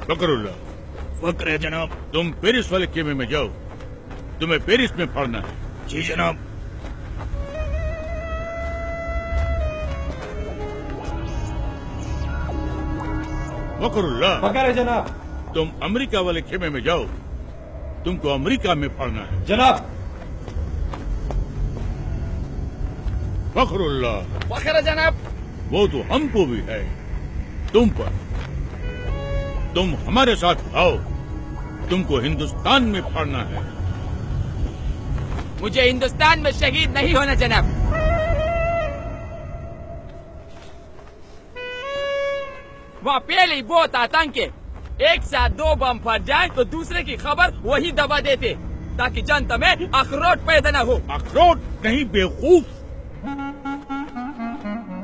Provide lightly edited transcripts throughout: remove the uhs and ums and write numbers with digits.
फकरुल्लाह। फक्र है जनाब। तुम पेरिस वाले खेमे में जाओ, तुम्हें पेरिस में पढ़ना है। जी जनाब। फकरुल्लाह। फकर है जनाब। तुम अमेरिका वाले खेमे में जाओ, तुमको अमेरिका में पढ़ना है। जनाब। फखरुल्लाह। फखर है जनाब। वो तो हमको भी है, तुम पर। तुम हमारे साथ आओ, तुमको हिंदुस्तान में पढ़ना है। मुझे हिंदुस्तान में शहीद नहीं होना जनाब। वहाँ पहले ही बहुत आतंक है। एक साथ 2 बम फट जाए तो दूसरे की खबर वही दबा देते, ताकि जनता में अखरोट पैदा न हो। अखरोट नहीं बेवकूफ,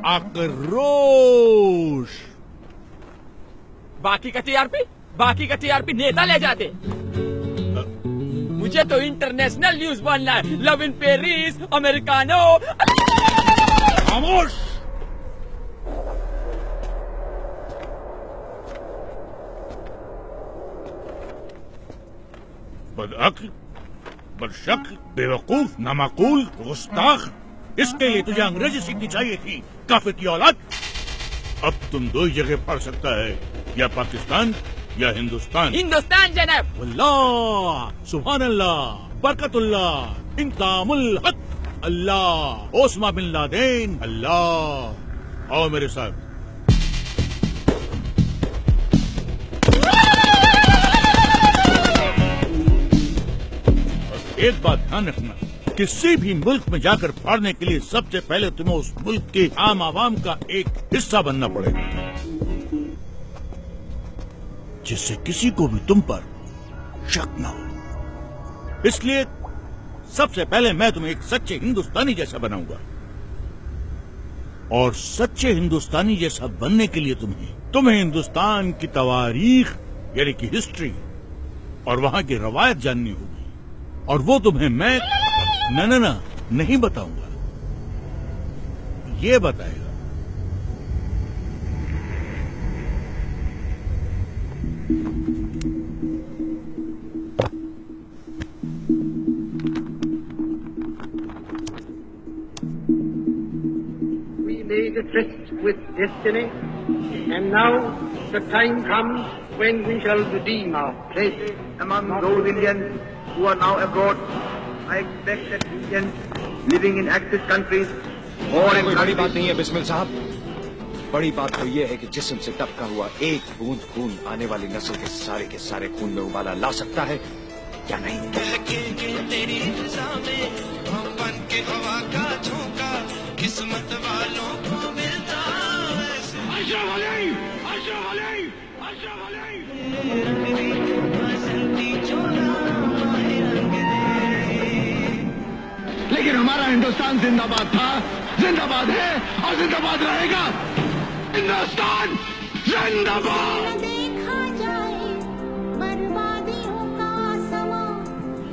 आक्रोश। बाकी का टीआरपी नेता ले जाते। मुझे तो इंटरनेशनल न्यूज बनना है। Love in Paris, americano. खामोश। बदअक्ल, बदशक्ल, बेवकूफ, नामाकूल, गुस्ताख। इसके लिए तुझे अंग्रेजी सीखनी चाहिए थी, काफिर की औलाद। अब तुम 2 ही जगह पढ़ सकता है, या पाकिस्तान या हिंदुस्तान। हिंदुस्तान जनाब। अल्लाह, सुभान अल्लाह, बरकतुल्लाह, इंतजामुल हक, अल्लाह, ओस्मा बिन लादेन, अल्लाह। आओ मेरे साथ। एक बात ध्यान रखना, किसी भी मुल्क में जाकर पढ़ने के लिए सबसे पहले तुम्हें उस मुल्क के आम आवाम का एक हिस्सा बनना पड़ेगा, जिससे किसी को भी तुम पर शक न हो। इसलिए सबसे पहले मैं तुम्हें एक सच्चे हिंदुस्तानी जैसा बनाऊंगा, और सच्चे हिंदुस्तानी जैसा बनने के लिए तुम्हें हिंदुस्तान की तवारीख यानी कि हिस्ट्री और वहां की रवायत जाननी होगी, और वो तुम्हें मैं नहीं बताऊंगा, ये बताएगा। We made a tryst with destiny, and now the time comes when we shall redeem our place among those Indians who are now abroad. I expect that Indians living in active countries or in कोई बड़ी बात नहीं है बिस्मिल साहब। बड़ी बात तो ये है कि जिस्म से टपका हुआ एक बूंद खून आने वाली नस्ल के सारे खून में उबाला ला सकता है या नहीं। तेरी में हम बन के हवा का झोंका, किस्मत वालों को मिलता लेकिन हमारा हिंदुस्तान जिंदाबाद था, जिंदाबाद है और जिंदाबाद रहेगा। हिंदुस्तान जिंदाबाद। देखा जाए बर्बादियों का समा,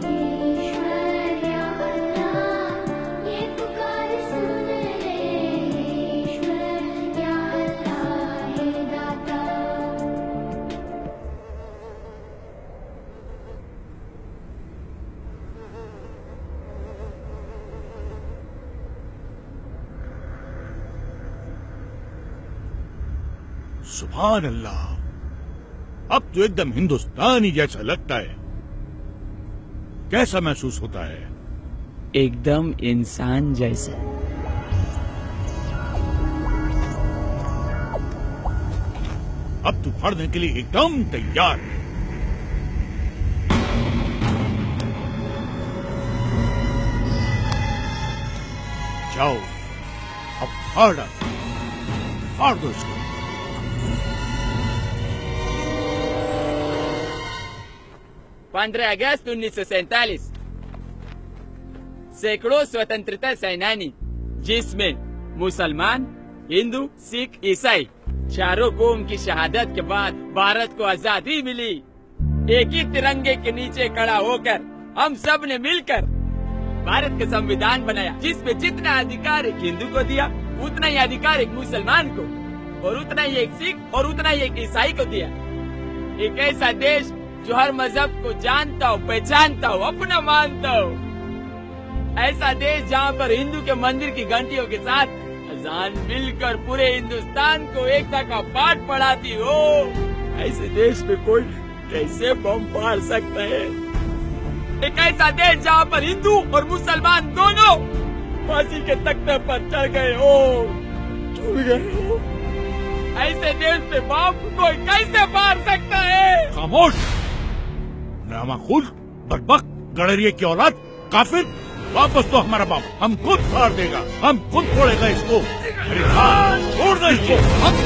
ईश्वर या अल्लाह ये पुकार सुन ले, ईश्वर या अल्लाह हे दाता। सुभान अल्लाह, अब तो एकदम हिंदुस्तानी जैसा लगता है। कैसा महसूस होता है? एकदम इंसान जैसे। अब तू पढ़ने के लिए एकदम तैयार है। जाओ, अब फाड़ दो इसको। अगस्त 1947 सैकड़ों स्वतंत्रता सेनानी, जिसमें मुसलमान, हिंदू, सिख, ईसाई चारों कौम की शहादत के बाद भारत को आजादी मिली। एक ही तिरंगे के नीचे खड़ा होकर हम सब ने मिलकर भारत का संविधान बनाया, जिसमें जितना अधिकार एक हिंदू को दिया, उतना ही अधिकार एक मुसलमान को, और उतना ही एक सिख और उतना ही एक ईसाई को दिया। एक ऐसा देश जो हर मजहब को जानता हो, पहचानता हो, अपना मानता हो। ऐसा देश जहाँ पर हिंदू के मंदिर की घंटियों के साथ अजान मिलकर पूरे हिंदुस्तान को एकता का पाठ पढ़ाती हो। ऐसे देश में कोई कैसे बम फाड़ सकता है? एक ऐसा देश जहाँ पर हिंदू और मुसलमान दोनों फांसी के तख्ते पर चढ़ गए हो, झूल गए हो। ऐसे देश पे बम कोई कैसे फाड़ सकता है? खामोश, नामाकुल, बदबख्त, गड़रिये की औलाद, काफिर, वापस तो हमारा बाप, हम खुद फाड़ देगा, हम खुद फोड़ेगा इसको। अरे हाँ, छोड़ दो इसको। हम